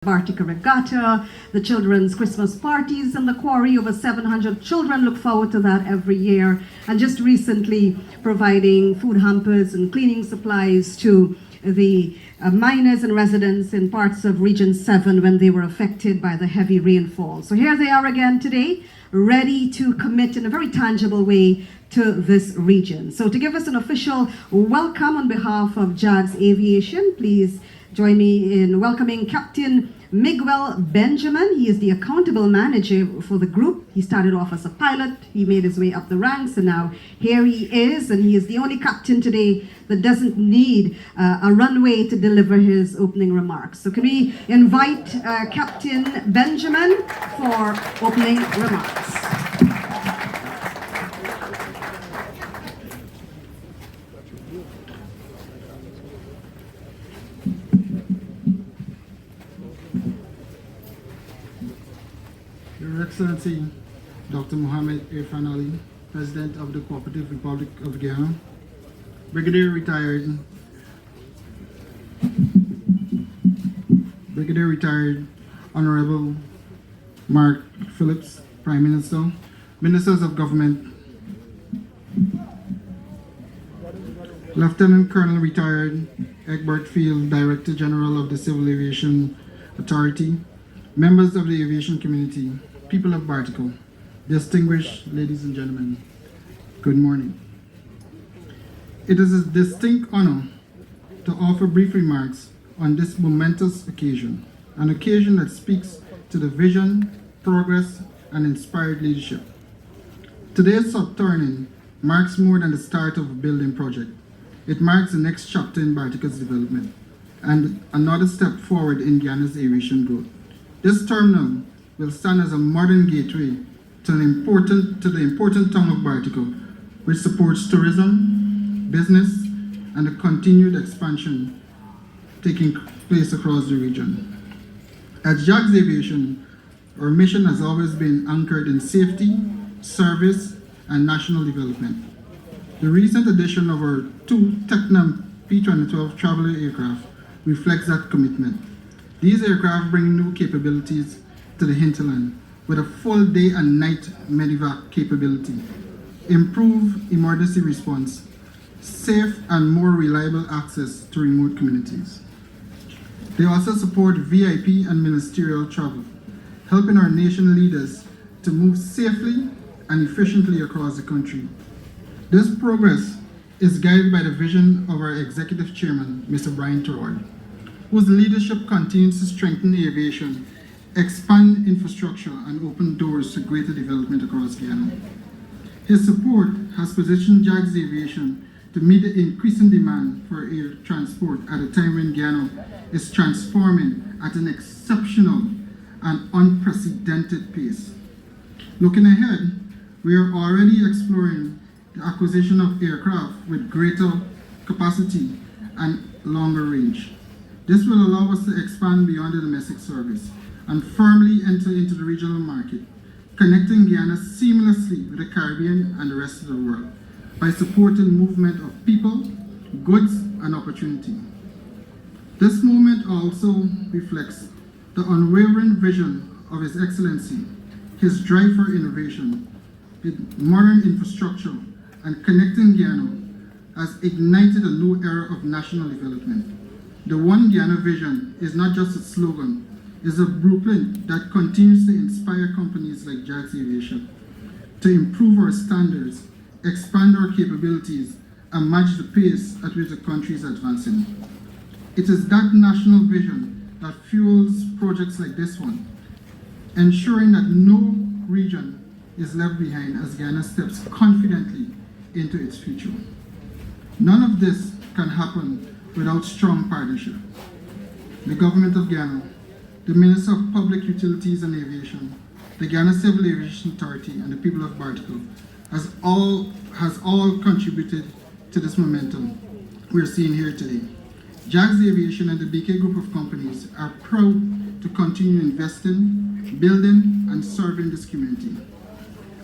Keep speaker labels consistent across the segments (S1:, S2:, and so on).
S1: Bartica Regatta, the children's Christmas parties in the quarry. Over 700 children look forward to that every year. And just recently providing food hampers and cleaning supplies to the miners and residents in parts of Region 7 when they were affected by the heavy rainfall. So here they are again today, ready to commit in a very tangible way to this region. So to give us an official welcome on behalf of JAGS Aviation, please join me in welcoming Captain Miguel Benjamin. He is the accountable manager for the group. He started off as a pilot, he made his way up the ranks, and now here he is, and he is the only captain today that doesn't need a runway to deliver his opening remarks. So can we invite Captain Benjamin for opening remarks?
S2: Your Excellency, Dr. Mohammed Irfan Ali, President of the Cooperative Republic of Guyana, Brigadier Retired Honorable Mark Phillips, Prime Minister, Ministers of Government, Lieutenant Colonel Retired Egbert Field, Director General of the Civil Aviation Authority, members of the aviation community, people of Bartica, distinguished ladies and gentlemen, good morning. It is a distinct honor to offer brief remarks on this momentous occasion, an occasion that speaks to the vision, progress, and inspired leadership. Today's subturning marks more than the start of a building project. It marks the next chapter in Bartica's development and another step forward in Guyana's aviation growth. This terminal will stand as a modern gateway to the important town of Bartica, which supports tourism, business, and the continued expansion taking place across the region. At JAGS Aviation, our mission has always been anchored in safety, service, and national development. The recent addition of our two Tecnam P-2012 traveler aircraft reflects that commitment. These aircraft bring new capabilities to the hinterland with a full day and night medevac capability, improved emergency response, safe and more reliable access to remote communities. They also support VIP and ministerial travel, helping our nation leaders to move safely and efficiently across the country. This progress is guided by the vision of our Executive Chairman, Mr. Brian Terward, whose leadership continues to strengthen aviation, expand infrastructure, and open doors to greater development across Guyana. His support has positioned JAGS Aviation to meet the increasing demand for air transport at a time when Guyana is transforming at an exceptional and unprecedented pace. Looking ahead, we are already exploring the acquisition of aircraft with greater capacity and longer range. This will allow us to expand beyond the domestic service and firmly enter into the regional market, connecting Guyana seamlessly with the Caribbean and the rest of the world by supporting movement of people, goods, and opportunity. This moment also reflects the unwavering vision of His Excellency, his drive for innovation, with modern infrastructure, and connecting Guyana has ignited a new era of national development. The One Guyana vision is not just a slogan, it's a blueprint that continues to inspire companies like JAGS Aviation to improve our standards, expand our capabilities, and match the pace at which the country is advancing. It is that national vision that fuels projects like this one, ensuring that no region is left behind as Guyana steps confidently into its future. None of this can happen without strong partnership. The Government of Guyana, the Minister of Public Utilities and Aviation, the Guyana Civil Aviation Authority, and the people of Bartica has all contributed to this momentum we're seeing here today. JAGS Aviation and the BK Group of companies are proud to continue investing, building, and serving this community.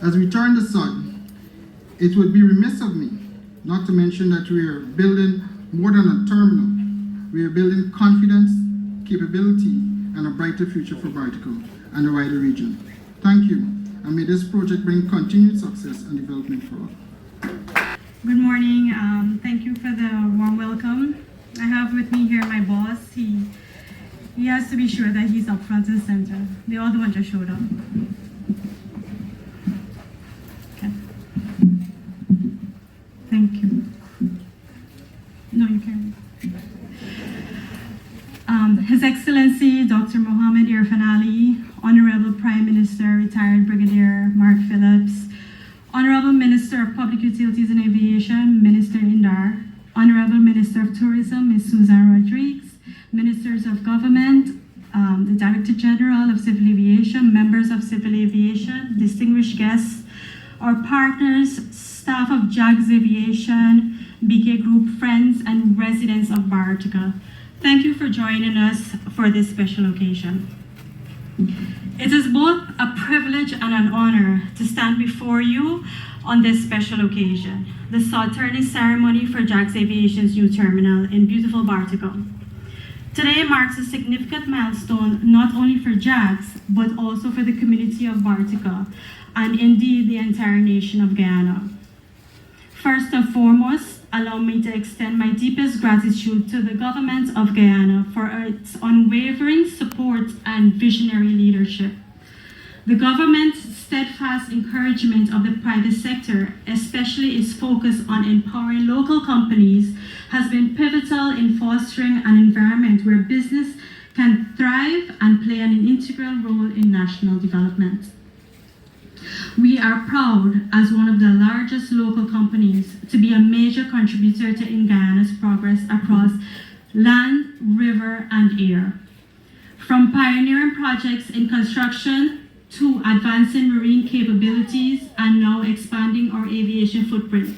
S2: As we turn the sun, it would be remiss of me not to mention that we are building more than a terminal. We are building confidence, capability, and a brighter future for Bartica and the wider region. Thank you, and may this project bring continued success and development for all.
S3: Good morning. Thank you for the warm welcome. I have with me here my boss. He has to be sure that he's up front and center. The other one just showed up. Okay. Thank you. No, you can't. His Excellency Dr. Mohammed Irfan Ali, Honorable Prime Minister, Retired Brigadier Mark Phillips, Honorable Minister of Public Utilities and Aviation, Minister Indar, Honorable Minister of Tourism, Ms. Susan Rodriguez, Ministers of Government, the Director General of Civil Aviation, members of Civil Aviation, distinguished guests, our partners, staff of JAGS Aviation, BK Group, friends, and residents of Bartica. Thank you for joining us for this special occasion. It is both a privilege and an honor to stand before you on this special occasion, the sod turning ceremony for JAGS Aviation's new terminal in beautiful Bartica. Today marks a significant milestone not only for JAGS, but also for the community of Bartica, and indeed the entire nation of Guyana. First and foremost, allow me to extend my deepest gratitude to the government of Guyana for its unwavering support and visionary leadership. The government's steadfast encouragement of the private sector, especially its focus on empowering local companies, has been pivotal in fostering an environment where business can thrive and play an integral role in national development. We are proud, as one of the largest local companies, to be a major contributor to Guyana's progress across land, river, and air. From pioneering projects in construction to advancing marine capabilities and now expanding our aviation footprint,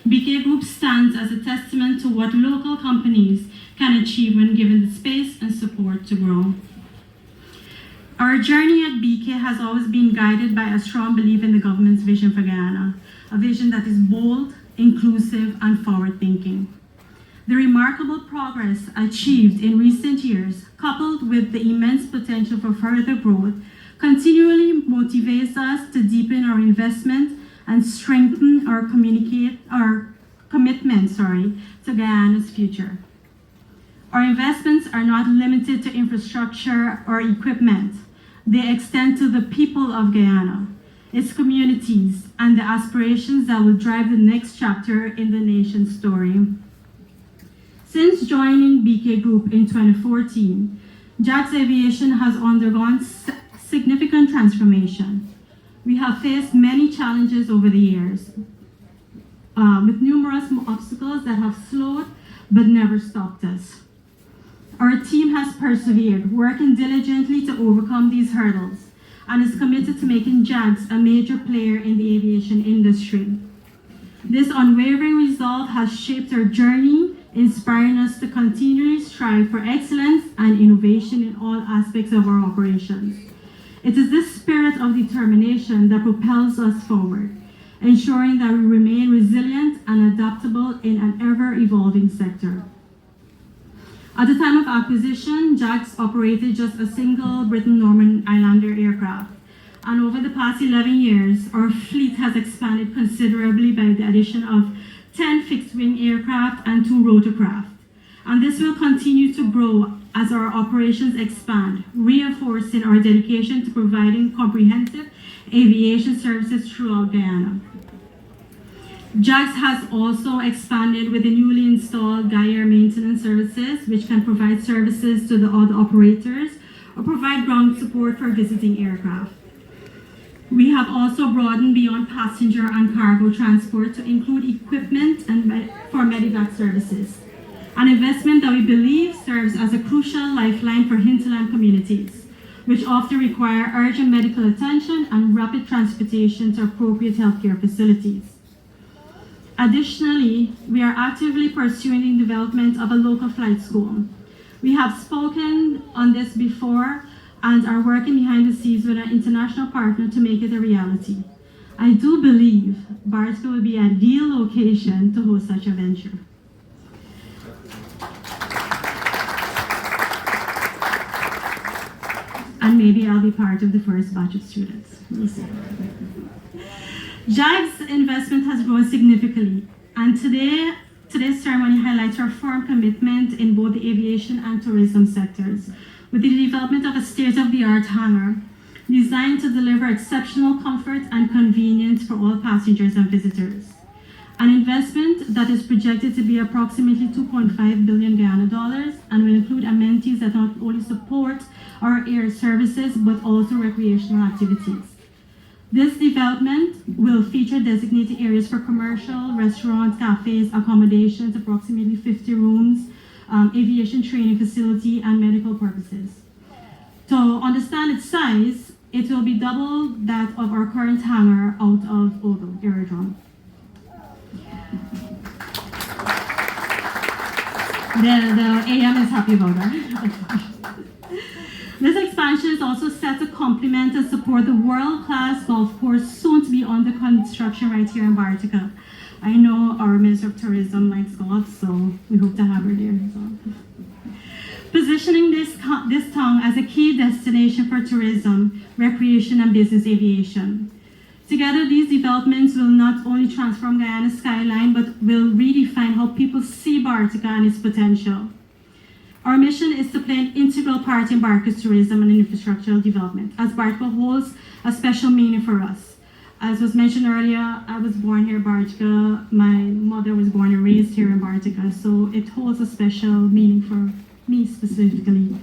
S3: BK Group stands as a testament to what local companies can achieve when given the space and support to grow. Our journey at BK has always been guided by a strong belief in the government's vision for Guyana, a vision that is bold, inclusive, and forward-thinking. The remarkable progress achieved in recent years, coupled with the immense potential for further growth, continually motivates us to deepen our investment and strengthen our commitment to Guyana's future. Our investments are not limited to infrastructure or equipment. They extend to the people of Guyana, its communities, and the aspirations that will drive the next chapter in the nation's story. Since joining BK Group in 2014, JAGS Aviation has undergone significant transformation. We have faced many challenges over the years, with numerous obstacles that have slowed but never stopped us. Our team has persevered, working diligently to overcome these hurdles, and is committed to making JAGS a major player in the aviation industry. This unwavering resolve has shaped our journey, inspiring us to continually strive for excellence and innovation in all aspects of our operations. It is this spirit of determination that propels us forward, ensuring that we remain resilient and adaptable in an ever-evolving sector. At the time of acquisition, JAGS operated just a single Britten-Norman Islander aircraft, and over the past 11 years, our fleet has expanded considerably by the addition of 10 fixed-wing aircraft and 2 rotorcraft. And this will continue to grow as our operations expand, reinforcing our dedication to providing comprehensive aviation services throughout Guyana. JAGS has also expanded with the newly installed Guyana maintenance services, which can provide services to the other operators or provide ground support for visiting aircraft. We have also broadened beyond passenger and cargo transport to include equipment and for medevac services, an investment that we believe serves as a crucial lifeline for hinterland communities, which often require urgent medical attention and rapid transportation to appropriate healthcare facilities. Additionally, we are actively pursuing the development of a local flight school. We have spoken on this before and are working behind the scenes with an international partner to make it a reality. I do believe Bartica will be an ideal location to host such a venture. and maybe I'll be part of the first batch of students. We'll see. JAG's investment has grown significantly, and today's ceremony highlights our firm commitment in both the aviation and tourism sectors, with the development of a state-of-the-art hangar designed to deliver exceptional comfort and convenience for all passengers and visitors. An investment that is projected to be approximately 2.5 billion Guyana dollars and will include amenities that not only support our air services but also recreational activities. This development will feature designated areas for commercial, restaurants, cafes, accommodations, approximately 50 rooms, aviation training facility, and medical purposes. To understand its size, it will be double that of our current hangar out of Odo Aerodrome. The AM is happy about that. This expansion is also set to complement and support the world-class golf course soon to be under construction right here in Bartica. I know our Minister of Tourism likes golf, so we hope to have her there. So. Positioning this town as a key destination for tourism, recreation, and business aviation. Together, these developments will not only transform Guyana's skyline, but will redefine how people see Bartica and its potential. Our mission is to play an integral part in Bartica's tourism and infrastructural development, as Bartica holds a special meaning for us. As was mentioned earlier, I was born here in Bartica. My mother was born and raised here in Bartica, so it holds a special meaning for me specifically.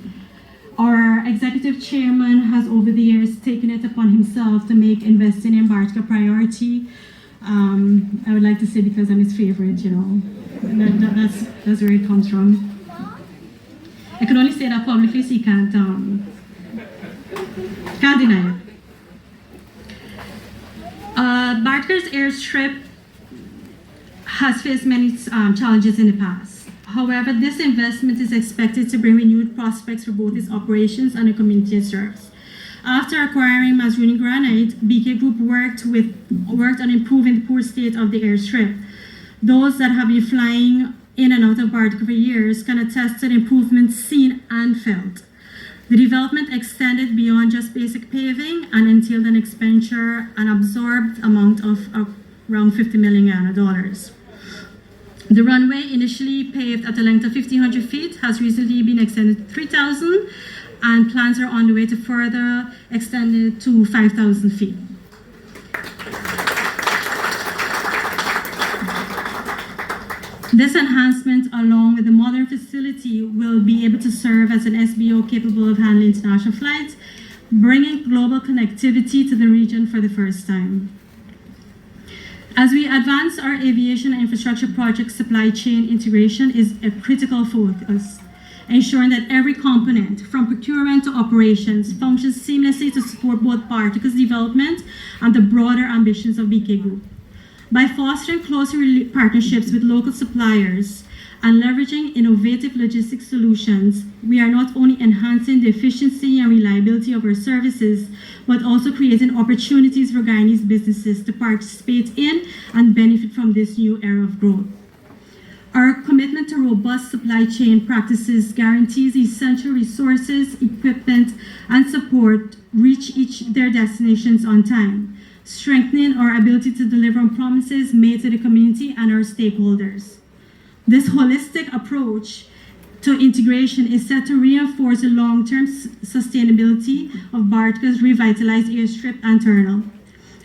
S3: Our executive chairman has over the years taken it upon himself to make investing in Bartica a priority. I would like to say because I'm his favorite, you know, that's where it comes from. I can only say that publicly, so you can't deny it. Bartica's Airstrip has faced many challenges in the past. However, this investment is expected to bring renewed prospects for both its operations and the community it serves. After acquiring Mazruni Granite, BK Group worked on improving the poor state of the airstrip. Those that have been flying in and out of Bartica for years can attest to the improvements seen and felt. The development extended beyond just basic paving and entailed an expenditure and absorbed amount of around 50 million Guyana dollars. The runway, initially paved at a length of 1,500 feet, has recently been extended to 3,000, and plans are on the way to further extend it to 5,000 feet. This enhancement, along with the modern facility, will be able to serve as an SBO capable of handling international flights, bringing global connectivity to the region for the first time. As we advance our aviation and infrastructure project, supply chain integration is a critical focus, ensuring that every component, from procurement to operations, functions seamlessly to support both Bartica's development and the broader ambitions of BK Group. By fostering closer partnerships with local suppliers and leveraging innovative logistics solutions, we are not only enhancing the efficiency and reliability of our services, but also creating opportunities for Guyanese businesses to participate in and benefit from this new era of growth. Our commitment to robust supply chain practices guarantees essential resources, equipment, and support reach their destinations on time, strengthening our ability to deliver on promises made to the community and our stakeholders. This holistic approach to integration is set to reinforce the long-term sustainability of Bartica's revitalized airstrip and terminal,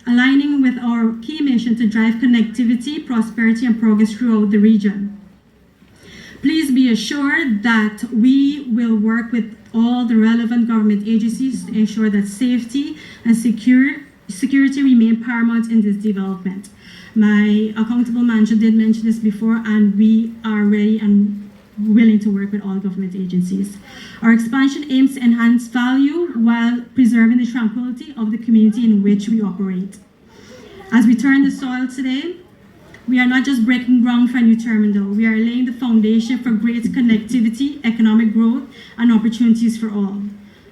S3: aligning with our key mission to drive connectivity, prosperity, and progress throughout the region. Please be assured that we will work with all the relevant government agencies to ensure that safety and security remain paramount in this development. My accountable manager did mention this before, and we are ready and willing to work with all government agencies. Our expansion aims to enhance value while preserving the tranquility of the community in which we operate. As we turn the soil today, we are not just breaking ground for a new terminal, we are laying the foundation for greater connectivity, economic growth, and opportunities for all.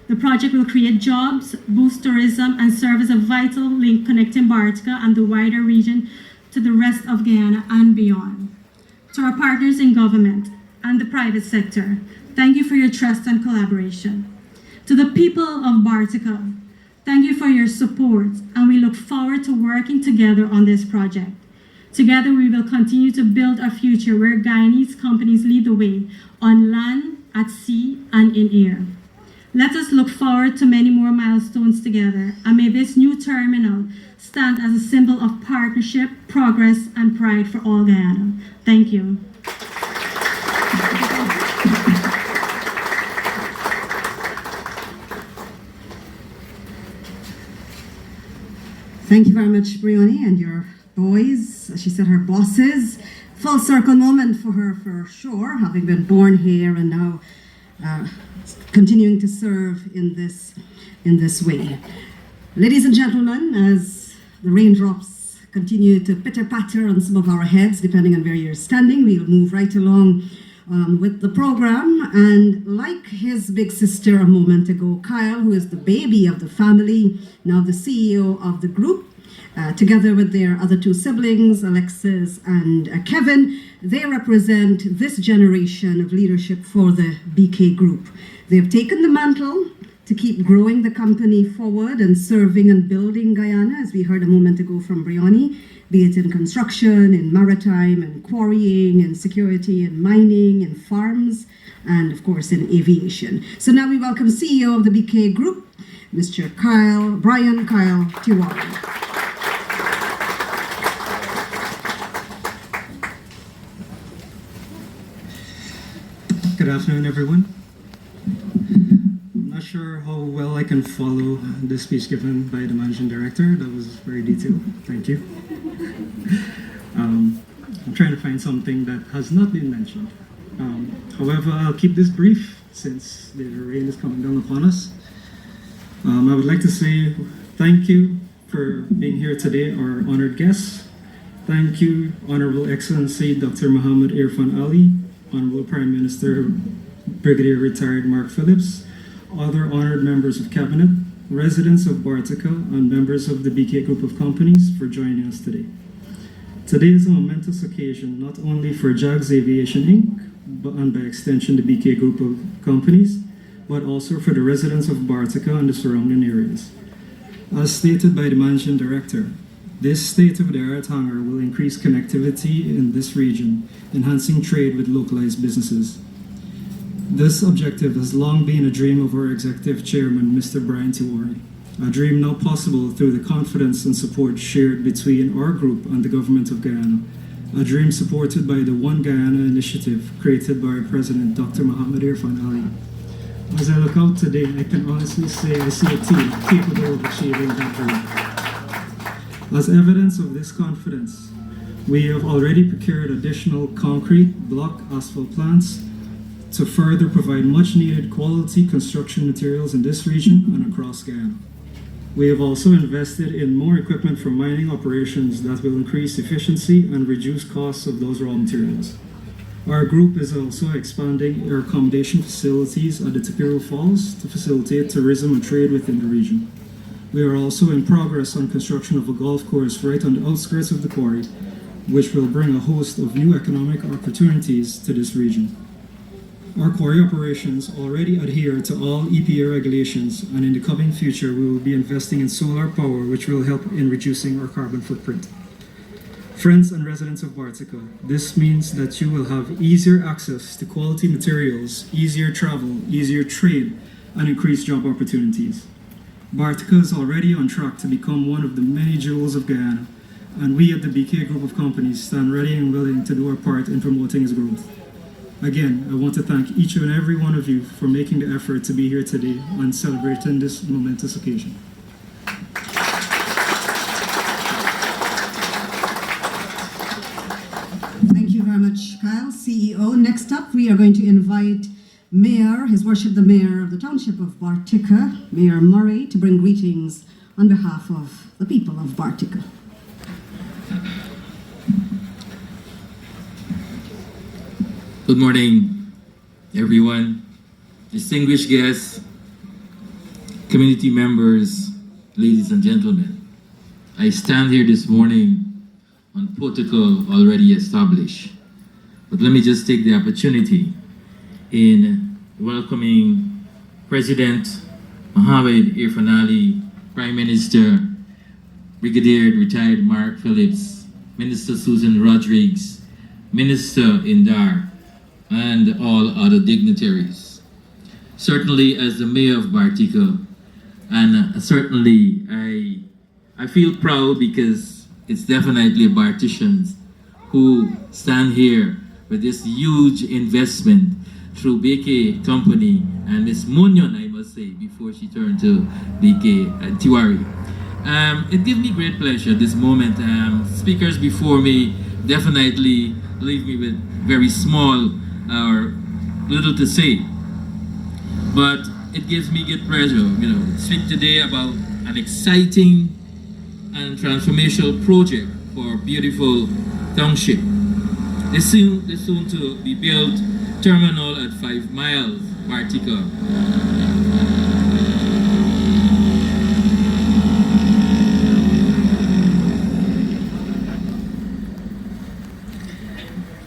S3: The project will create jobs, boost tourism, and serve as a vital link connecting Bartica and the wider region to the rest of Guyana and beyond. To our partners in government and the private sector, thank you for your trust and collaboration. To the people of Bartica, thank you for your support, and we look forward to working together on this project. Together, we will continue to build a future where Guyanese companies lead the way on land, at sea, and in air. Let us look forward to many more milestones together, and may this new terminal stand as a symbol of partnership, progress, and pride for all Guyana. Thank you.
S1: Thank you very much, Brioni, and your boys, she said her bosses. Full circle moment for her for sure, having been born here and now continuing to serve in this way. Ladies and gentlemen, as the raindrops continue to pitter-patter on some of our heads, depending on where you're standing, we'll move right along with the program. And like his big sister a moment ago, Kyle, who is the baby of the family, now the CEO of the group, together with their other two siblings, Alexis and Kevin, they represent this generation of leadership for the BK Group. They've taken the mantle to keep growing the company forward and serving and building Guyana, as we heard a moment ago from Brioni, be it in construction, in maritime, and quarrying, and security, and mining, and farms, and of course in aviation. So now we welcome CEO of the BK Group, Mr. Brian Kyle Tiwari.
S4: Good afternoon, everyone. I'm not sure how well I can follow the speech given by the Managing Director. That was very detailed. Thank you. I'm trying to find something that has not been mentioned. However, I'll keep this brief since the rain is coming down upon us. I would like to say thank you for being here today, our honored guests. Thank you, Honorable Excellency Dr. Mohammed Irfan Ali, Honorable Prime Minister Brigadier Retired Mark Phillips, other honored members of Cabinet, residents of Bartica, and members of the BK Group of Companies for joining us today. Today is a momentous occasion not only for JAGS Aviation Inc., and by extension the BK Group of Companies, but also for the residents of Bartica and the surrounding areas. As stated by the Managing Director, this state-of-the-art hangar will increase connectivity in this region, enhancing trade with localized businesses. This objective has long been a dream of our Executive Chairman, Mr. Brian Tiwari, a dream now possible through the confidence and support shared between our group and the Government of Guyana, a dream supported by the One Guyana initiative created by our President, Dr. Mohammed Irfan Ali. As I look out today, I can honestly say I see a team capable of achieving that dream. As evidence of this confidence, we have already procured additional concrete block asphalt plants to further provide much needed quality construction materials in this region and across Guyana. We have also invested in more equipment for mining operations that will increase efficiency and reduce costs of those raw materials. Our group is also expanding our accommodation facilities at the Tapiro Falls to facilitate tourism and trade within the region. We are also in progress on construction of a golf course right on the outskirts of the quarry, which will bring a host of new economic opportunities to this region. Our quarry operations already adhere to all EPA regulations, and in the coming future we will be investing in solar power, which will help in reducing our carbon footprint. Friends and residents of Bartica, this means that you will have easier access to quality materials, easier travel, easier trade, and increased job opportunities. Bartica is already on track to become one of the many jewels of Guyana, and we at the BK Group of Companies stand ready and willing to do our part in promoting its growth. Again, I want to thank each and every one of you for making the effort to be here today and celebrating this momentous occasion.
S1: Thank you very much, Kyle, CEO. Next up, we are going to invite Mayor, His Worship the Mayor of the Township of Bartica, Mayor Murray, to bring greetings on behalf of the people of Bartica.
S5: Good morning, everyone, distinguished guests, community members, ladies and gentlemen. I stand here this morning on protocol already established, but let me just take the opportunity in welcoming President Mohammed Irfan Ali, Prime Minister, Brigadier retired Mark Phillips, Minister Susan Rodriguez, Minister Indar, and all other dignitaries. Certainly as the Mayor of Bartica, and certainly I feel proud because it's definitely Barticians who stand here with this huge investment through BK Company and Miss Munyon, I must say, before she turned to BK Tiwari. It gives me great pleasure at this moment. Speakers before me definitely leave me with very small or little to say. But it gives me great pleasure, to speak today about an exciting and transformational project for beautiful township. The soon to be built terminal at 5 Miles, Bartica.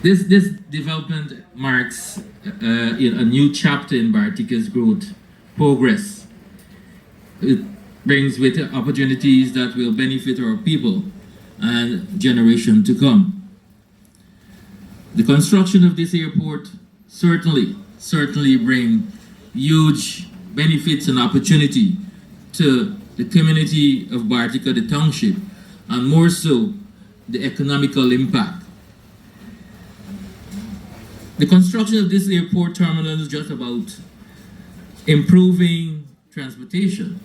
S5: This development marks a new chapter in Bartica's growth progress. It brings with it opportunities that will benefit our people and generation to come. The construction of this airport certainly bring huge benefits and opportunity to the community of Bartica, the township, and more so the economical impact. The construction of this airport terminal is just about improving transportation.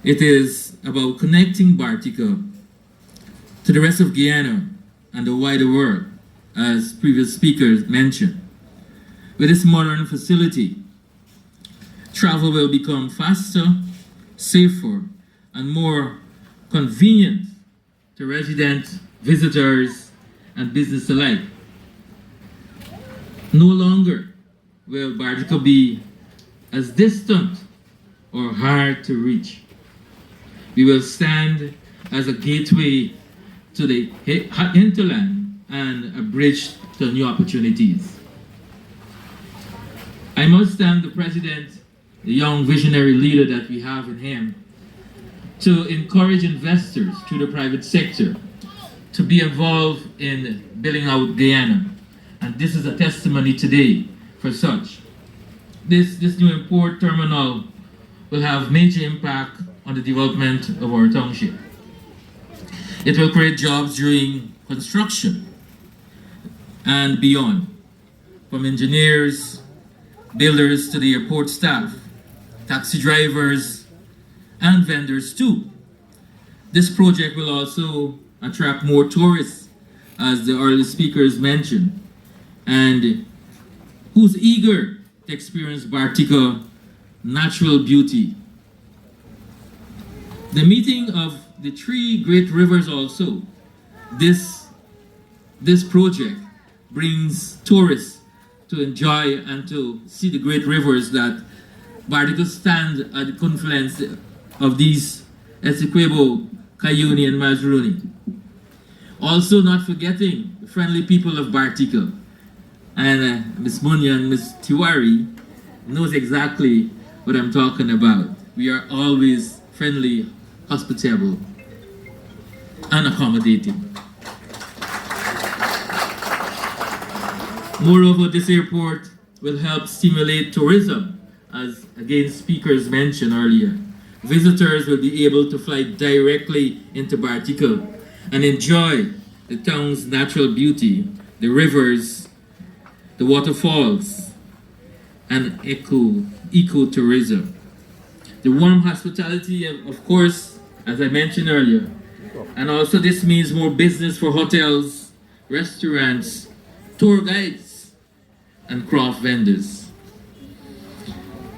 S5: It is about connecting Bartica to the rest of Guyana and the wider world, as previous speakers mentioned. With this modern facility, travel will become faster, safer, and more convenient to residents, visitors, and business alike. No longer will Bartica be as distant or hard to reach. We will stand as a gateway to the hinterland and a bridge to new opportunities. I must thank the President, the young visionary leader that we have in him, to encourage investors through the private sector to be involved in building out Guyana. And this is a testimony today for such. This new import terminal will have major impact on the development of our township. It will create jobs during construction and beyond, from engineers, builders to the airport staff, taxi drivers, and vendors too. This project will also attract more tourists, as the early speakers mentioned, and who's eager to experience Bartica natural beauty. The meeting of the three great rivers also, this project brings tourists to enjoy and to see the great rivers that Bartica stand at the confluence of these Essequibo, Cayuni, and Mazaruni. Also not forgetting the friendly people of Bartica. And Ms. Munya and Ms. Tiwari knows exactly what I'm talking about. We are always friendly, hospitable, and accommodating. Moreover, this airport will help stimulate tourism, as again speakers mentioned earlier. Visitors will be able to fly directly into Bartica and enjoy the town's natural beauty, the rivers, the waterfalls, and ecotourism. The warm hospitality, of course, as I mentioned earlier. And also this means more business for hotels, restaurants, tour guides, and craft vendors.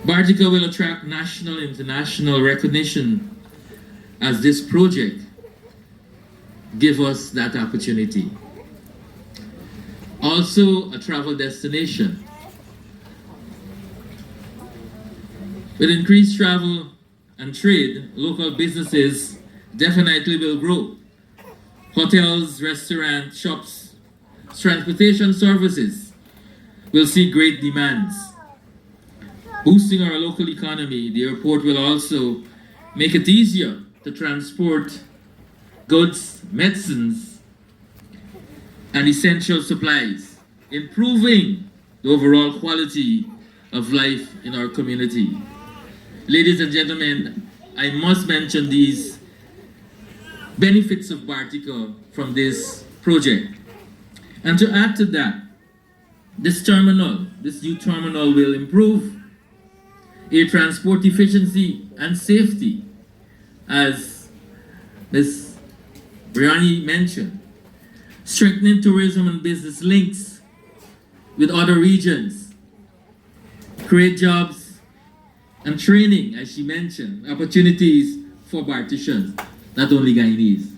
S5: Bartica will attract national and international recognition as this project gives us that opportunity. Also a travel destination. With increased travel and trade, local businesses definitely will grow. Hotels, restaurants, shops, transportation services will see great demands. boosting our local economy, the airport will also make it easier to transport goods, medicines, and essential supplies, improving the overall quality of life in our community. Ladies and gentlemen, I must mention these benefits of Bartica from this project. And to add to that, this new terminal will improve air transport efficiency and safety, as Ms. Briani mentioned, strengthening tourism and business links with other regions, create jobs and training, as she mentioned, opportunities for Barticians, not only Guyanese,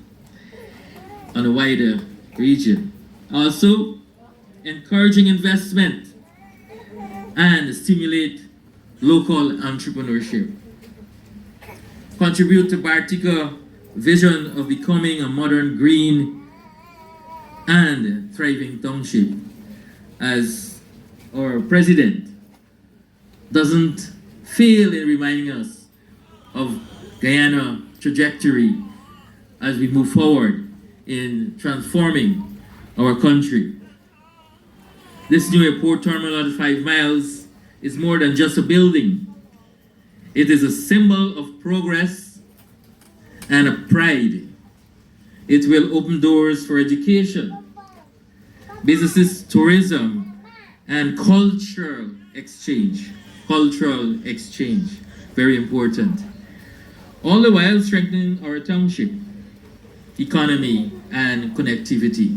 S5: on a wider region. Also, encouraging investment and stimulate local entrepreneurship. Contribute to Bartica vision of becoming a modern, green, and thriving township, as our president doesn't fail in reminding us of Guyana trajectory as we move forward in transforming our country. This new airport terminal at 5 miles is more than just a building. It is a symbol of progress and a pride. It will open doors for education, businesses, tourism, and cultural exchange. Very important. All the while strengthening our township, economy, and connectivity.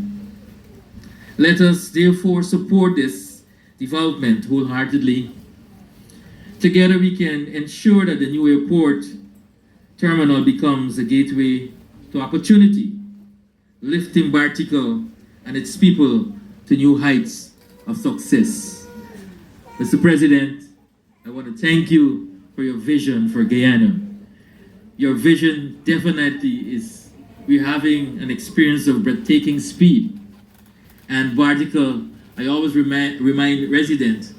S5: Let us therefore support this development wholeheartedly. Together we can ensure that the new airport terminal becomes a gateway to opportunity, lifting Bartica and its people to new heights of success. Mr. President, I want to thank you for your vision for Guyana. Your vision definitely is, we're having an experience of breathtaking speed. And Bartica, I always remind residents,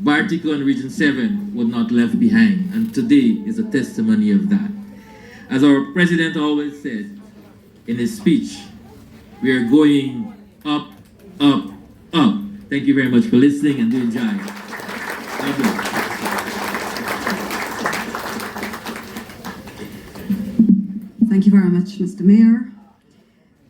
S5: Bartica and Region 7 were not left behind. And today is a testimony of that. As our president always said in his speech, we are going up, up, up. Thank you very much for listening and do enjoy. God bless.
S1: Thank you very much, Mr. Mayor.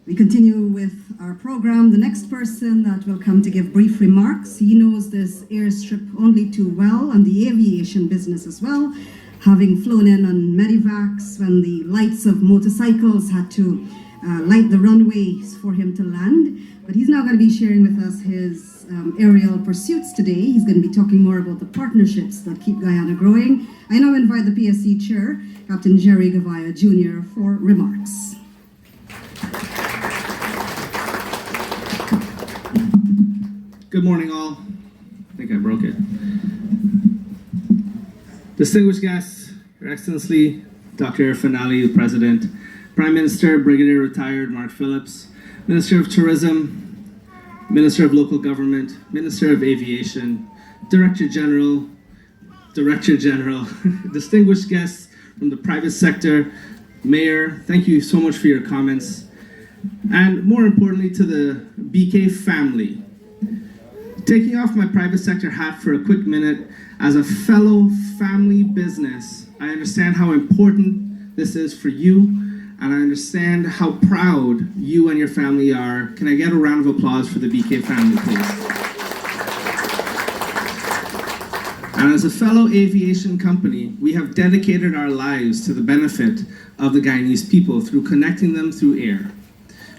S1: We continue with our program. The next person that will come to give brief remarks, he knows this airstrip only too well and the aviation business as well, having flown in on medivacs when the lights of motorcycles had to light the runways for him to land. But he's now going to be sharing with us his aerial pursuits today. He's going to be talking more about the partnerships that keep Guyana growing. I now invite the PSC Chair, Captain Jerry Gavaya Jr., for remarks.
S6: Good morning, all. I think I broke it. Distinguished guests, Your Excellency, Dr. Irfan Ali, the President, Prime Minister, Brigadier Retired Mark Phillips, Minister of Tourism, Minister of Local Government, Minister of Aviation, Director General, distinguished guests from the private sector, Mayor, thank you so much for your comments. And more importantly, to the BK family. Taking off my private sector hat for a quick minute, as a fellow family business, I understand how important this is for you, and I understand how proud you and your family are. Can I get a round of applause for the BK family, please? And as a fellow aviation company, we have dedicated our lives to the benefit of the Guyanese people through connecting them through air.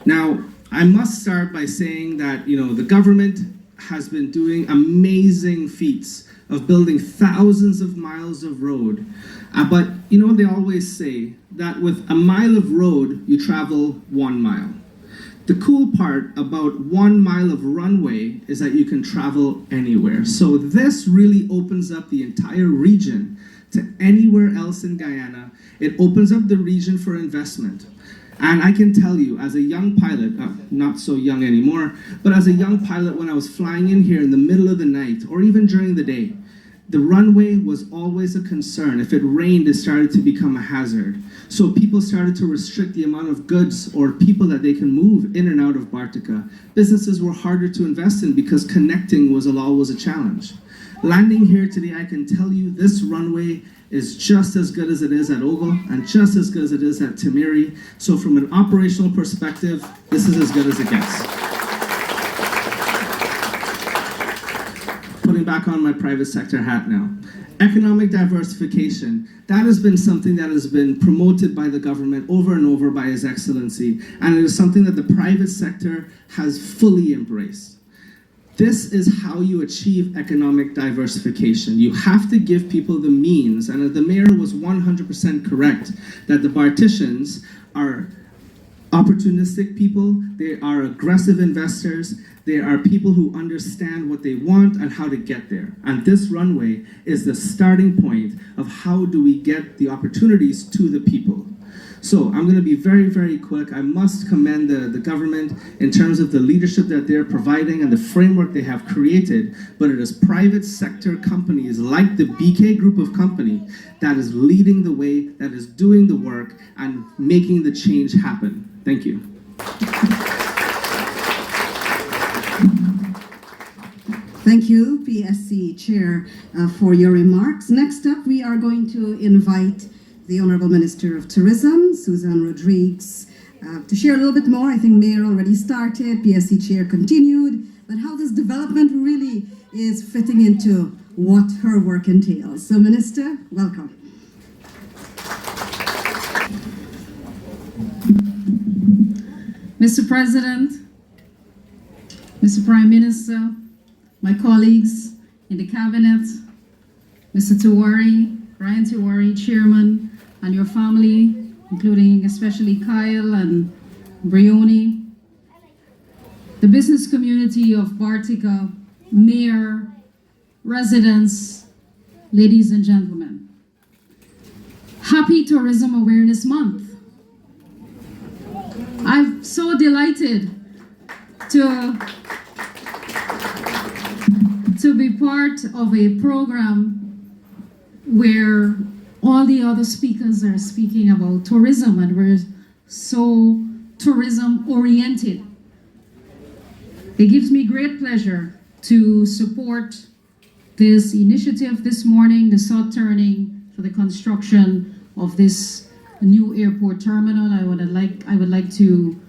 S6: Now, I must start by saying that, the government has been doing amazing feats of building thousands of miles of road. But they always say that with a mile of road, you travel 1 mile. The cool part about 1 mile of runway is that you can travel anywhere. So this really opens up the entire region to anywhere else in Guyana. It opens up the region for investment. And I can tell you, as a young pilot, not so young anymore, but as a young pilot, when I was flying in here in the middle of the night, or even during the day, The runway was always a concern. If it rained, it started to become a hazard. So people started to restrict the amount of goods or people that they can move in and out of Bartica. Businesses were harder to invest in because connecting was always a challenge. Landing here today, I can tell you this runway is just as good as it is at Ogle and just as good as it is at Timiri. So from an operational perspective, this is as good as it gets. Putting back on my private sector hat now. Economic diversification, that has been something that has been promoted by the government over and over by His Excellency, and it is something that the private sector has fully embraced. This is how you achieve economic diversification. You have to give people the means, and the mayor was 100% correct that the Barticians are opportunistic people, they are aggressive investors, they are people who understand what they want and how to get there. And this runway is the starting point of how do we get the opportunities to the people. So I'm going to be very, very quick. I must commend the government in terms of the leadership that they're providing and the framework they have created, but it is private sector companies like the BK group of company that is leading the way, that is doing the work and making the change happen. Thank you.
S1: Thank you, PSC Chair, for your remarks. Next up, we are going to invite the Honourable Minister of Tourism, Susan Rodriguez, to share a little bit more. I think Mayor already started, PSC Chair continued, but how this development really is fitting into what her work entails. So, Minister, welcome.
S7: Mr. President, Mr. Prime Minister, my colleagues in the Cabinet, Mr. Tiwari, Ryan Tiwari, Chairman, and your family, including especially Kyle and Brioni, the business community of Bartica, Mayor, residents, ladies and gentlemen. Happy Tourism Awareness Month. I'm so delighted to be part of a program where all the other speakers are speaking about tourism and we're so tourism oriented. It gives me great pleasure to support this initiative this morning, the south turning for the construction of this new airport terminal. I would like to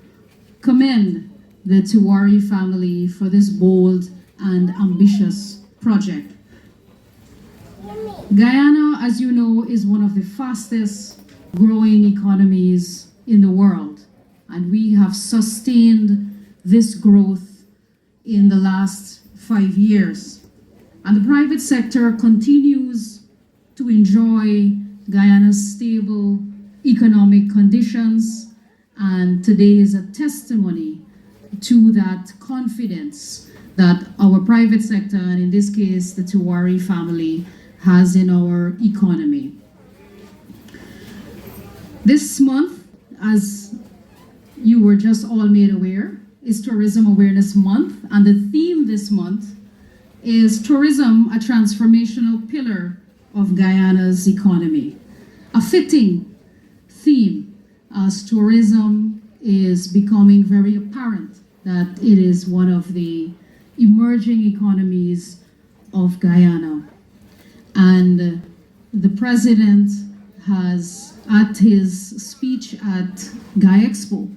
S7: commend the Tiwari family for this bold and ambitious project. Guyana, as you know, is one of the fastest growing economies in the world, and we have sustained this growth in the last 5 years. And the private sector continues to enjoy Guyana's stable economic conditions, and today is a testimony to that confidence that our private sector, and in this case the Tiwari family, has in our economy. This month, as you were just all made aware, is Tourism Awareness Month, and the theme this month is Tourism, a Transformational Pillar of Guyana's Economy. A fitting theme as tourism is becoming very apparent that it is one of the emerging economies of Guyana. And the President has, at his speech at Guy Expo,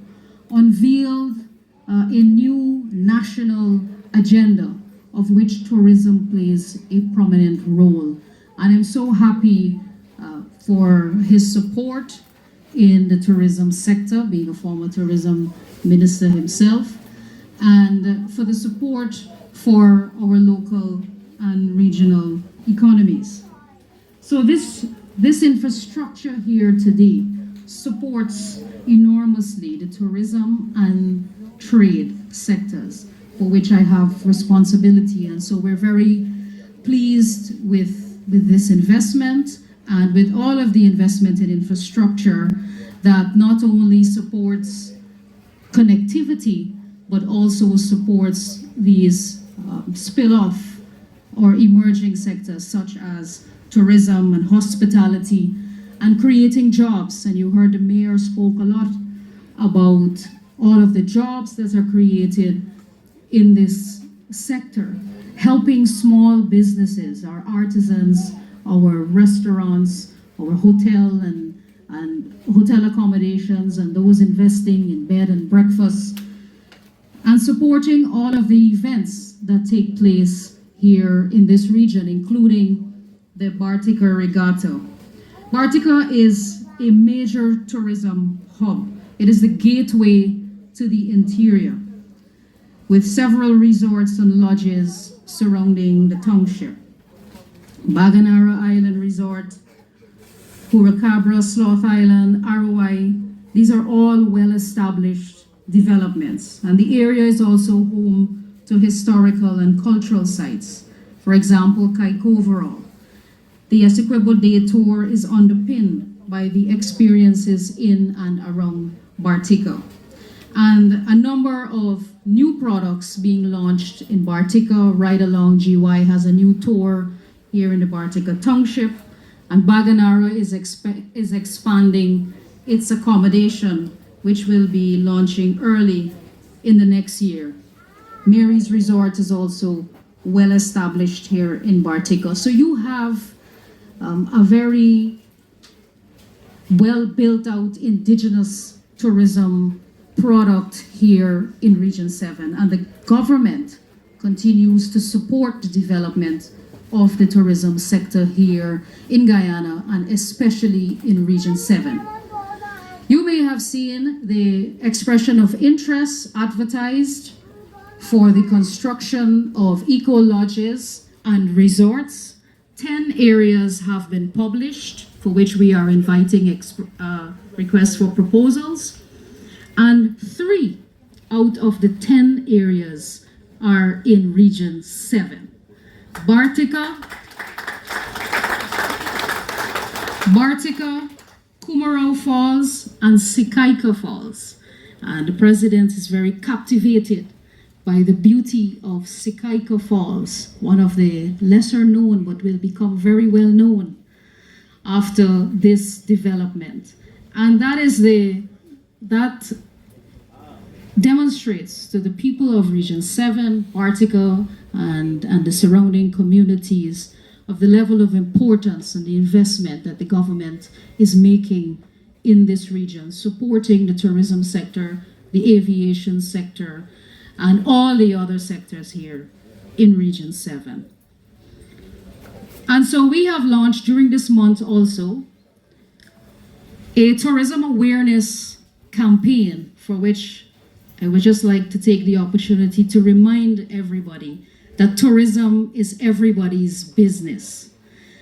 S7: unveiled a new national agenda of which tourism plays a prominent role. And I'm so happy for his support in the tourism sector, being a former tourism minister himself, and for the support for our local and regional economies. So this infrastructure here today supports enormously the tourism and trade sectors, for which I have responsibility. And so we're very pleased with this investment and with all of the investment in infrastructure that not only supports connectivity, but also supports these spill-off or emerging sectors such as tourism and hospitality, and creating jobs. And you heard the mayor spoke a lot about all of the jobs that are created in this sector, helping small businesses, our artisans, our restaurants, our hotel and hotel accommodations, and those investing in bed and breakfast, and supporting all of the events that take place here in this region, including the Bartica Regatta. Bartica is a major tourism hub. It is the gateway to the interior, with several resorts and lodges surrounding the township. Baganara Island Resort, Puracabra, Sloth Island, Arowai, these are all well-established developments. And the area is also home to historical and cultural sites. For example, Kaikoverall. The Essequibo Day Tour is underpinned by the experiences in and around Bartica. And a number of new products being launched in Bartica. Right Along GY has a new tour here in the Bartica Township. And Baganara is expanding its accommodation, which will be launching early in the next year. Mary's Resort is also well established here in Bartica. So you have a very well built out indigenous tourism product here in Region 7. And the government continues to support the development of the tourism sector here in Guyana, and especially in Region 7. You may have seen the expression of interest advertised for the construction of eco-lodges and resorts. 10 areas have been published for which we are inviting requests for proposals, and 3 out of the 10 areas are in Region 7. Bartica, Kumarau Falls, and Sikaika Falls. And the president is very captivated by the beauty of Sikaika Falls, one of the lesser known but will become very well known after this development. And that demonstrates to the people of Region 7, Bartica, and the surrounding communities of the level of importance and the investment that the government is making in this region, supporting the tourism sector, the aviation sector, and all the other sectors here in Region 7. And so we have launched during this month also a tourism awareness campaign, for which I would just like to take the opportunity to remind everybody that tourism is everybody's business.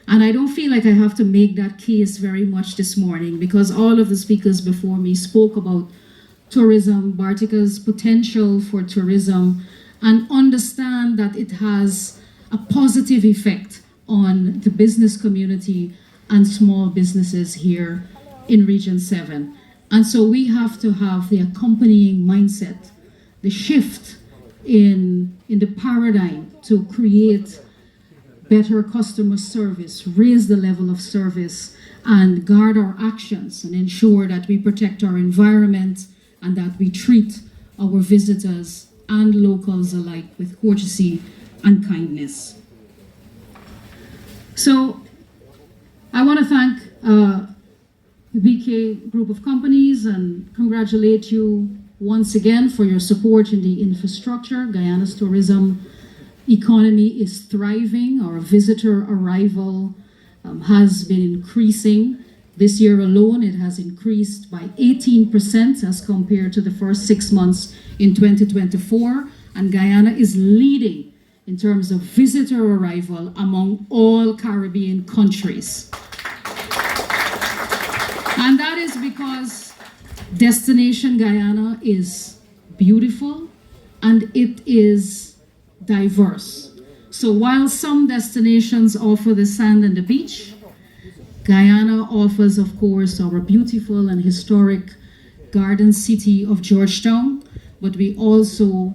S7: And I don't feel like I have to make that case very much this morning, because all of the speakers before me spoke about tourism, Bartica's potential for tourism, and understand that it has a positive effect on the business community and small businesses here in Region 7. And so we have to have the accompanying mindset, the shift in the paradigm to create better customer service, raise the level of service, and guard our actions and ensure that we protect our environment and that we treat our visitors and locals alike with courtesy and kindness. So I want to thank the BK Group of Companies and congratulate you once again for your support in the infrastructure. Guyana's tourism economy is thriving. Our visitor arrival has been increasing. This year alone, it has increased by 18% as compared to the first 6 months in 2024. And Guyana is leading in terms of visitor arrival among all Caribbean countries. And that is because Destination Guyana is beautiful and it is diverse. So while some destinations offer the sand and the beach, Guyana offers, of course, our beautiful and historic garden city of Georgetown, but we also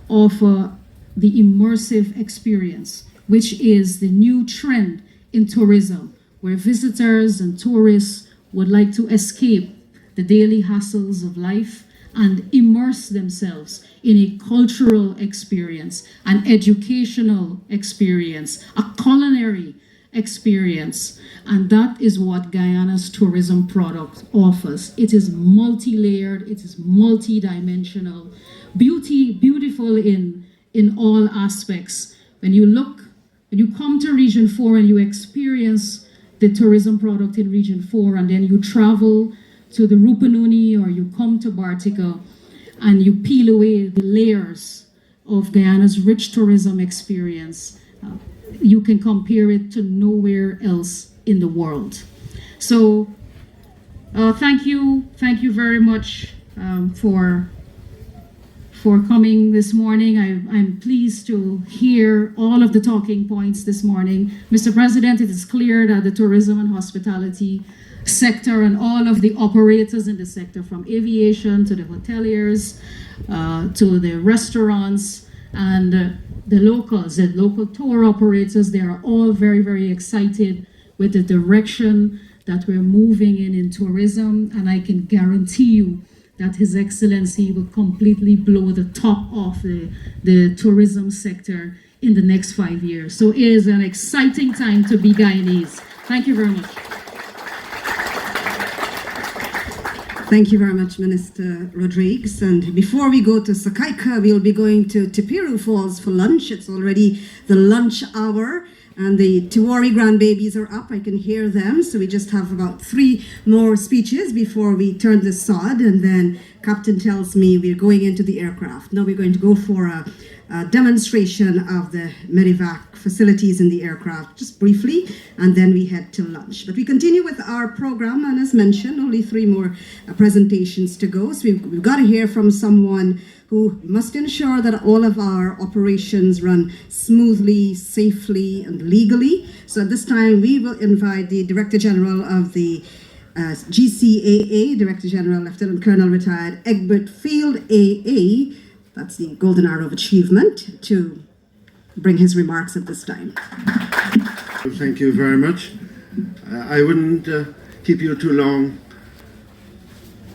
S7: offer the immersive experience which is the new trend in tourism, where visitors and tourists would like to escape the daily hassles of life and immerse themselves in a cultural experience, an educational experience, a culinary experience. And that is what Guyana's tourism product offers. It is multi-layered, it is multi-dimensional, beautiful in all aspects. When you come to Region 4 and you experience the tourism product in Region 4, and then you travel to the Rupununi or you come to Bartica and you peel away the layers of Guyana's rich tourism experience, you can compare it to nowhere else in the world. So thank you very much for coming this morning. I'm pleased to hear all of the talking points this morning. Mr. President, it is clear that the tourism and hospitality sector and all of the operators in the sector, from aviation to the hoteliers, to the restaurants and the locals, the local tour operators, they are all very, very excited with the direction that we're moving in tourism. And I can guarantee you that His Excellency will completely blow the top off the tourism sector in the next 5 years. So it is an exciting time to be Guyanese. Thank you very much.
S1: Thank you very much, Minister Rodrigues. And before we go to Sakaika, we'll be going to Tipiru Falls for lunch. It's already the lunch hour, and the Tiwari grandbabies are up. I can hear them. So we just have about 3 more speeches before we turn the sod. And then Captain tells me we're going into the aircraft. Now we're going to go for a demonstration of the Medivac facilities in the aircraft, just briefly, and then we head to lunch. But we continue with our program, and as mentioned, only 3 more presentations to go. So we've got to hear from someone who must ensure that all of our operations run smoothly, safely, and legally. So at this time, we will invite the Director General of the GCAA, Director General Lieutenant Colonel Retired Egbert Field AA, that's the Golden Arrow of Achievement, to bring his remarks at this time.
S8: Thank you very much. I wouldn't keep you too long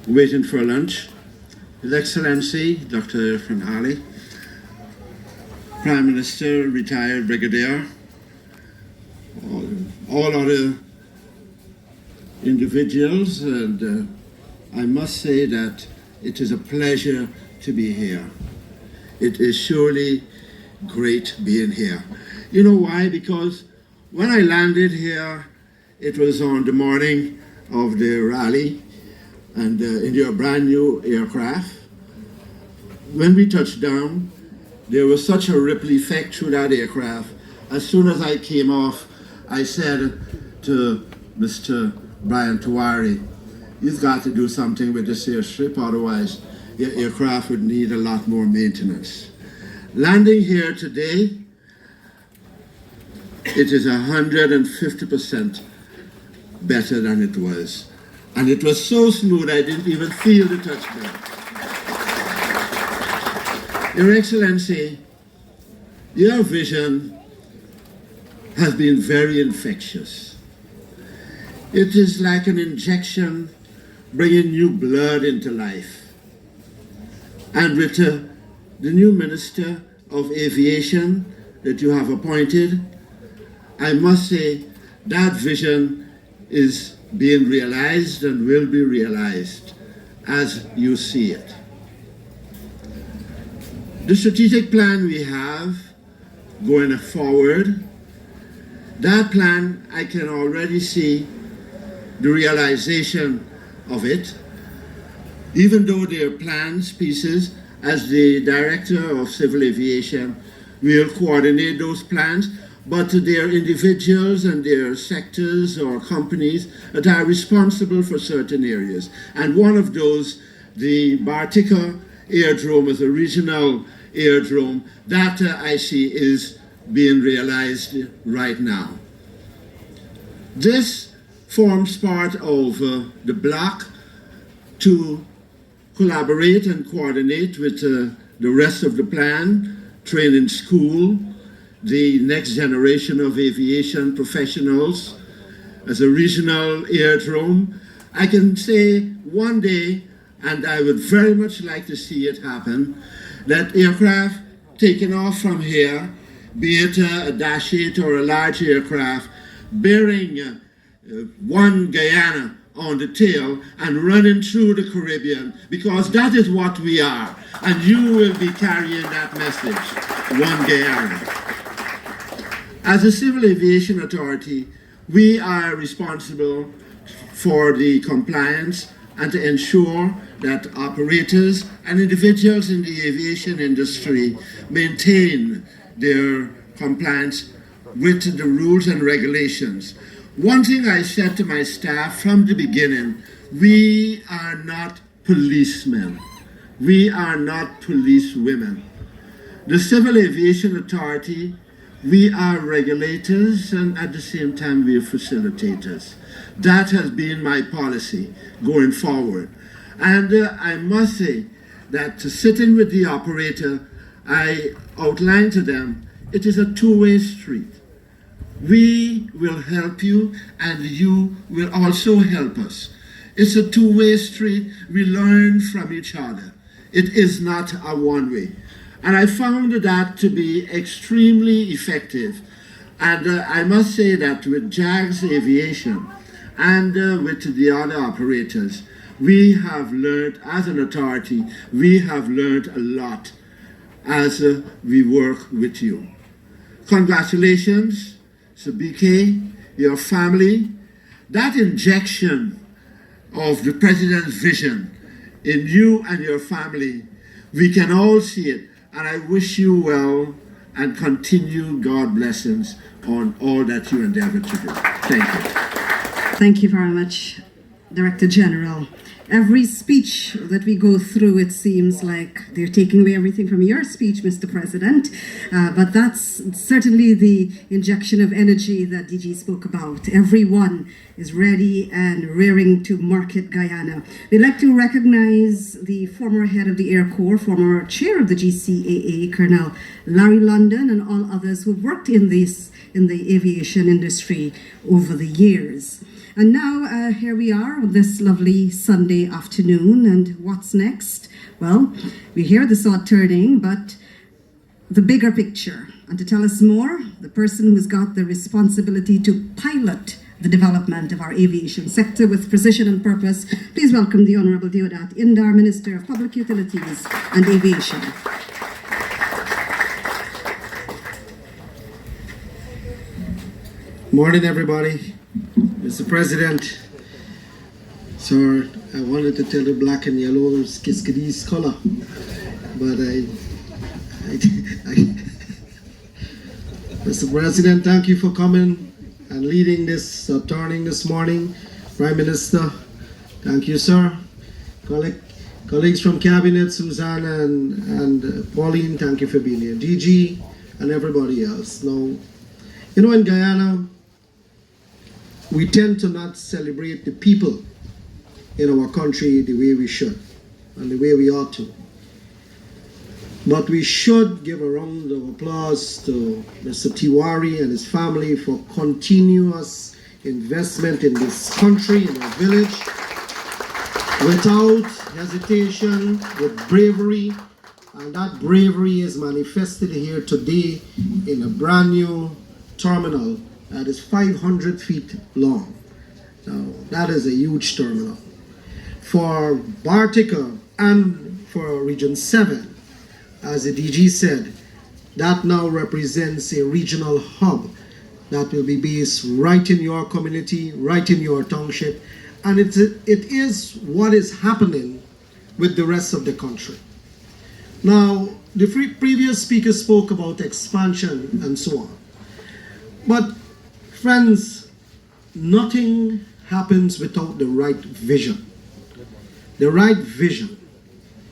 S8: waiting for lunch. His Excellency, Dr. Irfan Ali, Prime Minister, Retired Brigadier, all other individuals, and I must say that it is a pleasure to be here. It is surely great being here. You know why? Because when I landed here, it was on the morning of the rally, and in your brand new aircraft. When we touched down, there was such a ripple effect through that aircraft. As soon as I came off, I said to Mr. Brian Tiwari, you've got to do something with this airstrip, otherwise your aircraft would need a lot more maintenance. Landing here today, it is 150% better than it was. And it was so smooth I didn't even feel the touchdown. Your Excellency, your vision has been very infectious. It is like an injection bringing new blood into life. And with the new Minister of Aviation that you have appointed, I must say that vision is being realized and will be realized as you see it. The strategic plan we have going forward, that plan, I can already see the realization of it. Even though they are plans, pieces, as the Director of Civil Aviation, will coordinate those plans, but there are individuals and there are sectors or companies that are responsible for certain areas. And one of those, the Bartica Airdrome, is a regional airdrome that I see is being realized right now. This forms part of the block to collaborate and coordinate with the rest of the plan, training school, the next generation of aviation professionals as a regional aerodrome. I can say one day, and I would very much like to see it happen, that aircraft taking off from here, be it a Dash 8 or a large aircraft, bearing one Guyana on the tail and running through the Caribbean, because that is what we are. And you will be carrying that message, one Guyana. As a civil aviation authority, we are responsible for the compliance and to ensure that operators and individuals in the aviation industry maintain their compliance with the rules and regulations. One thing I said to my staff from the beginning, we are not policemen. We are not policewomen. The Civil Aviation Authority, we are regulators, and at the same time we are facilitators. That has been my policy going forward. And I must say that sitting with the operator, I outlined to them, it is a two-way street. We will help you and you will also help us. It's a two-way street. We learn from each other. It is not a one-way. And I found that to be extremely effective. And I must say that with JAGS Aviation and with the other operators, we have learned, as an authority, we have learned a lot as we work with you. Congratulations, BK, your family. That injection of the President's vision in you and your family, we can all see it. And I wish you well and continue God blessings on all that you endeavor to do. Thank you.
S1: Thank you very much, Director General. Every speech that we go through, it seems like they're taking away everything from your speech, Mr. President. But that's certainly the injection of energy that DG spoke about. Everyone is ready and rearing to market Guyana. We'd like to recognize the former head of the Air Corps, former chair of the GCAA, Colonel Larry London, and all others who've worked in the aviation industry over the years. And now here we are on this lovely Sunday afternoon, and what's next? Well, we hear the sword turning, but the bigger picture. And to tell us more, the person who's got the responsibility to pilot the development of our aviation sector with precision and purpose, please welcome the Honorable Deodat Indar, Minister of Public Utilities and Aviation.
S9: Morning, everybody. Mr. President, sir, I wanted to tell you black and yellow is Kiskadis color, but Mr. President, thank you for coming and leading this turning this morning. Prime Minister, thank you, sir. Colleagues from Cabinet, Susanna and Pauline, thank you for being here. DG and everybody else. Now, you know, in Guyana, we tend to not celebrate the people in our country the way we should and the way we ought to. But we should give a round of applause to Mr. Tiwari and his family for continuous investment in this country, in our village, without hesitation, with bravery. And that bravery is manifested here today in a brand new terminal that is 500 feet long. Now, that is a huge terminal. For Bartica and for Region 7, as the DG said, that now represents a regional hub that will be based right in your community, right in your township, and it is what is happening with the rest of the country. Now, the previous speaker spoke about expansion and so on. But friends, nothing happens without the right vision. The right vision.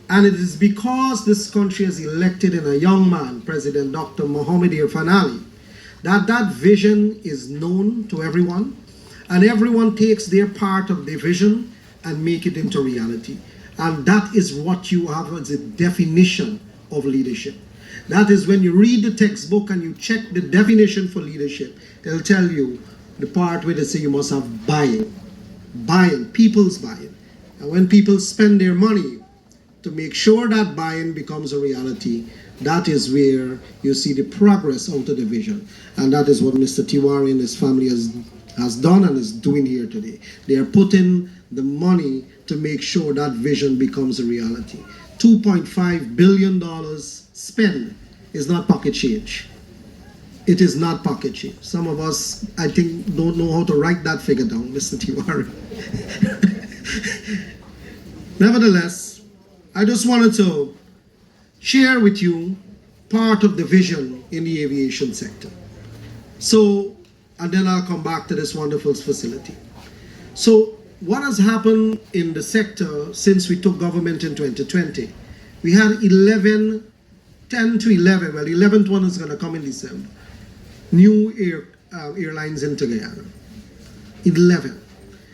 S9: And it is because this country has elected in a young man, President Dr. Mohamed Irfan Ali, that that vision is known to everyone, and everyone takes their part of the vision and make it into reality. And that is what you have as a definition of leadership. That is when you read the textbook and you check the definition for leadership, it'll tell you the part where they say you must have buy-in. Buy-in, people's buy-in. And when people spend their money to make sure that buy-in becomes a reality, that is where you see the progress out of the vision. And that is what Mr. Tiwari and his family has done and is doing here today. They are putting the money to make sure that vision becomes a reality. $2.5 billion spent is not pocket change. It is not pocket change. Some of us, I think, don't know how to write that figure down, Mr. Tiwari. Nevertheless, I just wanted to share with you part of the vision in the aviation sector. So, and then I'll come back to this wonderful facility. So, what has happened in the sector since we took government in 2020? We had 10 to 11, well, the 11th one is going to come in December, new airlines into Guyana. 11.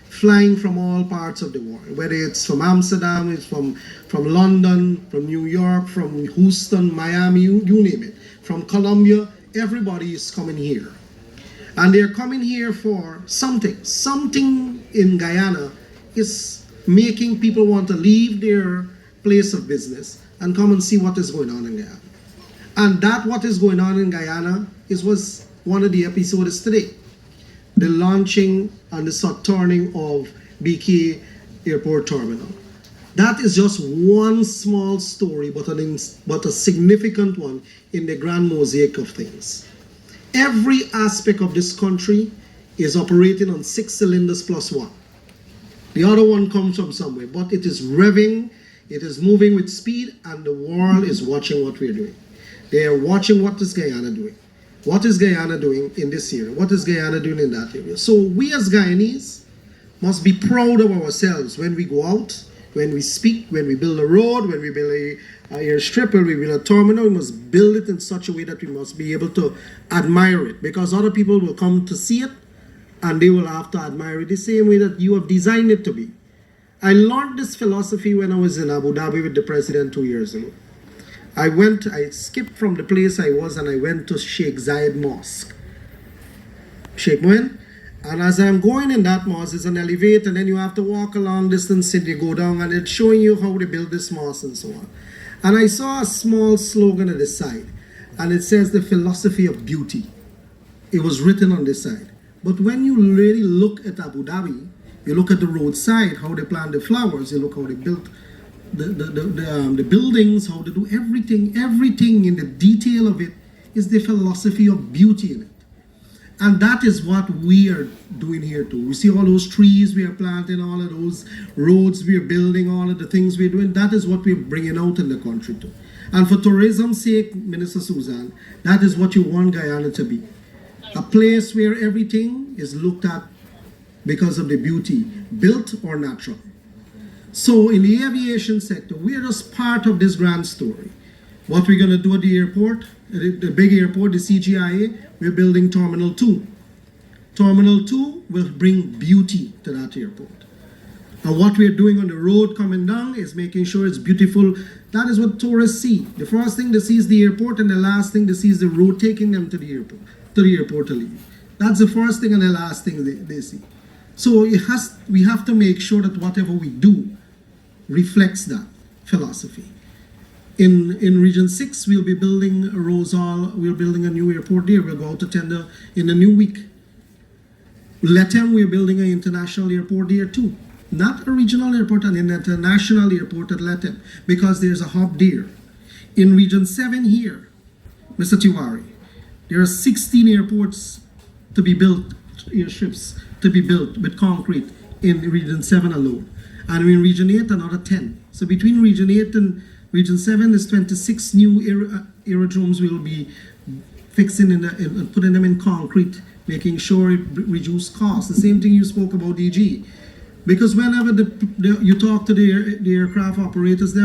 S9: Flying from all parts of the world, whether it's from Amsterdam, it's from London, from New York, from Houston, Miami, you name it. From Colombia, everybody is coming here. And they're coming here for something. Something in Guyana is making people want to leave their place of business and come and see what is going on in Guyana. And that what is going on in Guyana was one of the episodes today. The launching and the soft turning of BK Airport Terminal. That is just one small story, but a significant one in the grand mosaic of things. Every aspect of this country is operating on 6 cylinders plus one. The other one comes from somewhere, but it is revving, it is moving with speed, and the world is watching what we're doing. They are watching what is Guyana doing. What is Guyana doing in this area? What is Guyana doing in that area? So we as Guyanese must be proud of ourselves when we go out, when we speak, when we build a road, when we build a airstrip, when we build a terminal. We must build it in such a way that we must be able to admire it, because other people will come to see it and they will have to admire it the same way that you have designed it to be. I learned this philosophy when I was in Abu Dhabi with the president 2 years ago. I skipped from the place I was and I went to Sheikh Zayed Mosque. Sheikh Moen. And as I'm going in that mosque, there's an elevator, and then you have to walk a long distance and you go down, and it's showing you how they build this mosque and so on. And I saw a small slogan at the side, and it says the philosophy of beauty. It was written on this side. But when you really look at Abu Dhabi, you look at the roadside, how they plant the flowers, you look how they built the buildings, how they do everything in the detail of it is the philosophy of beauty in it. And that is what we are doing here too. We see all those trees we are planting, all of those roads we are building, all of the things we're doing. That is what we're bringing out in the country too. And for tourism's sake, Minister Susan, that is what you want Guyana to be. A place where everything is looked at because of the beauty, built or natural. So in the aviation sector, we are just part of this grand story. What we're going to do at the airport, the big airport, the CGIA, we're building Terminal 2. Terminal 2 will bring beauty to that airport. And what we're doing on the road coming down is making sure it's beautiful. That is what tourists see. The first thing they see is the airport, and the last thing they see is the road taking them to the airport to leave. That's the first thing and the last thing they see. So we have to make sure that whatever we do reflects that philosophy. In Region 6, we'll be building a Rosal, we're building a new airport there. We'll go out to tender in a new week. Letem, we're building an international airport there too. Not a regional airport, an international airport at Letem, because there's a hub there. In Region 7 here, Mr. Tiwari, there are 16 airports to be built, airstrips to be built with concrete in Region 7 alone. And in Region 8, another 10. So between Region 8 and Region 7 is 26 new aerodromes we'll be fixing and putting them in concrete, making sure it reduces costs. The same thing you spoke about DG. Because whenever you talk to the aircraft operators,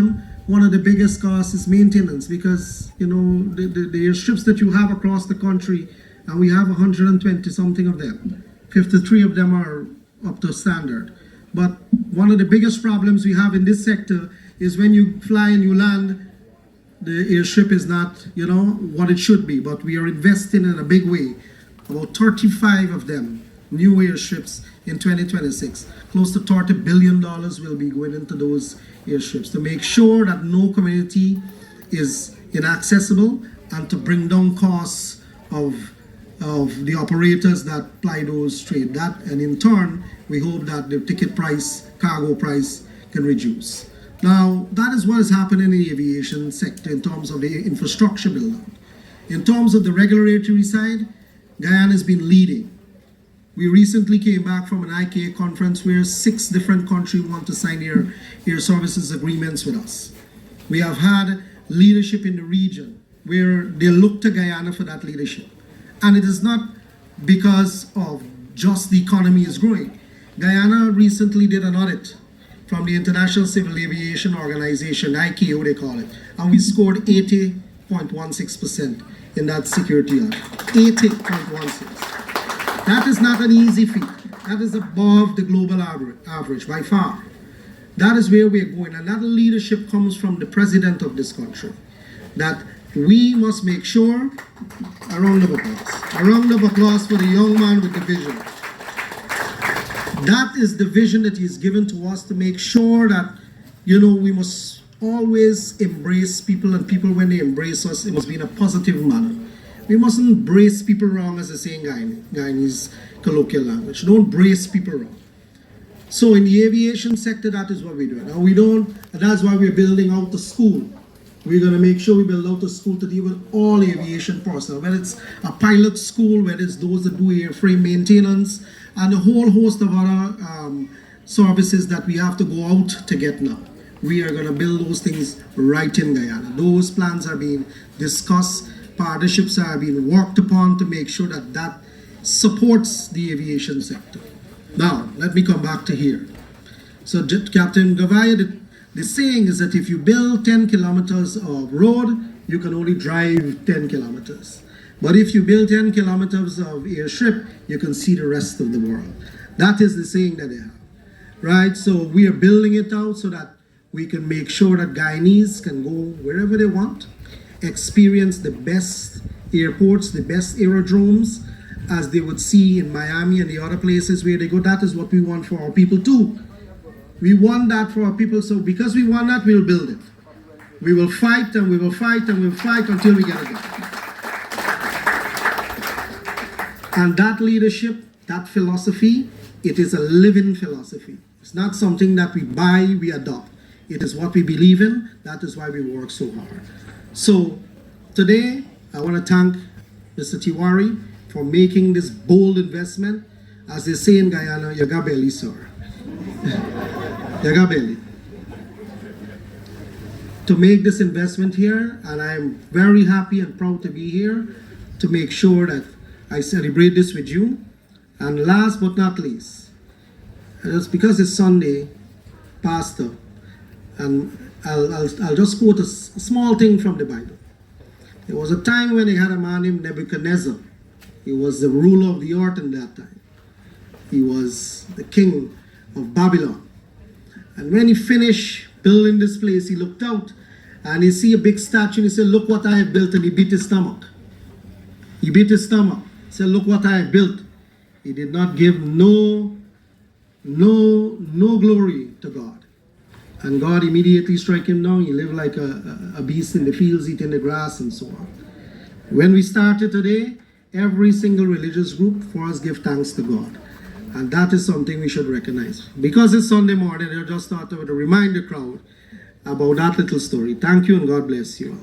S9: one of the biggest costs is maintenance, because the airstrips that you have across the country, and we have 120 something of them. 53 of them are up to standard. But one of the biggest problems we have in this sector is when you fly and you land, the airstrip is not, what it should be, but we are investing in a big way. About 35 of them, new airstrips in 2026. Close to $30 billion will be going into those airstrips to make sure that no community is inaccessible and to bring down costs of the operators that fly those trade. That, and in turn, we hope that the ticket price, cargo price can reduce. Now, that is what is happening in the aviation sector in terms of the infrastructure build-up. In terms of the regulatory side, Guyana has been leading. We recently came back from an ICAO conference where 6 different countries want to sign air services agreements with us. We have had leadership in the region where they look to Guyana for that leadership. And it is not because of just the economy is growing. Guyana recently did an audit from the International Civil Aviation Organization, ICAO they call it, and we scored 80.16% in that security audit. 80.16. That is not an easy feat. That is above the global average by far. That is where we are going, and that leadership comes from the president of this country. That we must make sure, a round of applause for the young man with the vision. That is the vision that he's given to us to make sure that, we must always embrace people, and people, when they embrace us, it must be in a positive manner. We mustn't embrace people wrong, as they say in Guyanese colloquial language. Don't brace people wrong. So in the aviation sector, that is what we're doing. Now and that's why we're building out the school. We're going to make sure we build out a school to deal with all aviation personnel, whether it's a pilot school, whether it's those that do airframe maintenance, and a whole host of other services that we have to go out to get now. We are going to build those things right in Guyana. Those plans are being discussed. Partnerships are being worked upon to make sure that that supports the aviation sector. Now, let me come back to here. So, Captain Gavaya, the saying is that if you build 10 kilometers of road, you can only drive 10 kilometers. But if you build 10 kilometers of airstrip, you can see the rest of the world. That is the saying that they have, right? So we are building it out so that we can make sure that Guyanese can go wherever they want, experience the best airports, the best aerodromes, as they would see in Miami and the other places where they go. That is what we want for our people too. We want that for our people, so because we want that, we'll build it. We will fight and we will fight and we'll fight until we get it done. And that leadership, that philosophy, it is a living philosophy. It's not something that we buy, we adopt. It is what we believe in. That is why we work so hard. So today, I want to thank Mr. Tiwari for making this bold investment. As they say in Guyana, you got belly, sir. You got belly. To make this investment here, and I'm very happy and proud to be here to make sure that I celebrate this with you. And last but not least, just because it's Sunday, Pastor, and I'll just quote a small thing from the Bible. There was a time when they had a man named Nebuchadnezzar. He was the ruler of the earth in that time. He was the king of Babylon. And when he finished building this place, he looked out and he see a big statue and he said, "Look what I have built." And he beat his stomach. He beat his stomach. He said, "Look what I have built." He did not give no glory to God. And God immediately struck him down. He lived like a beast in the fields, eating the grass and so on. When we started today, every single religious group for us give thanks to God. And that is something we should recognize. Because it's Sunday morning, I just thought I would remind the crowd about that little story. Thank you and God bless you.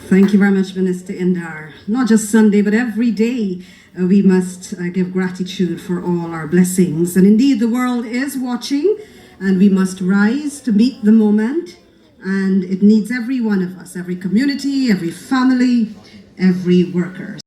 S1: Thank you very much, Minister Indar. Not just Sunday, but every day we must give gratitude for all our blessings. And indeed, the world is watching, and we must rise to meet the moment. And it needs every one of us, every community, every family, every worker.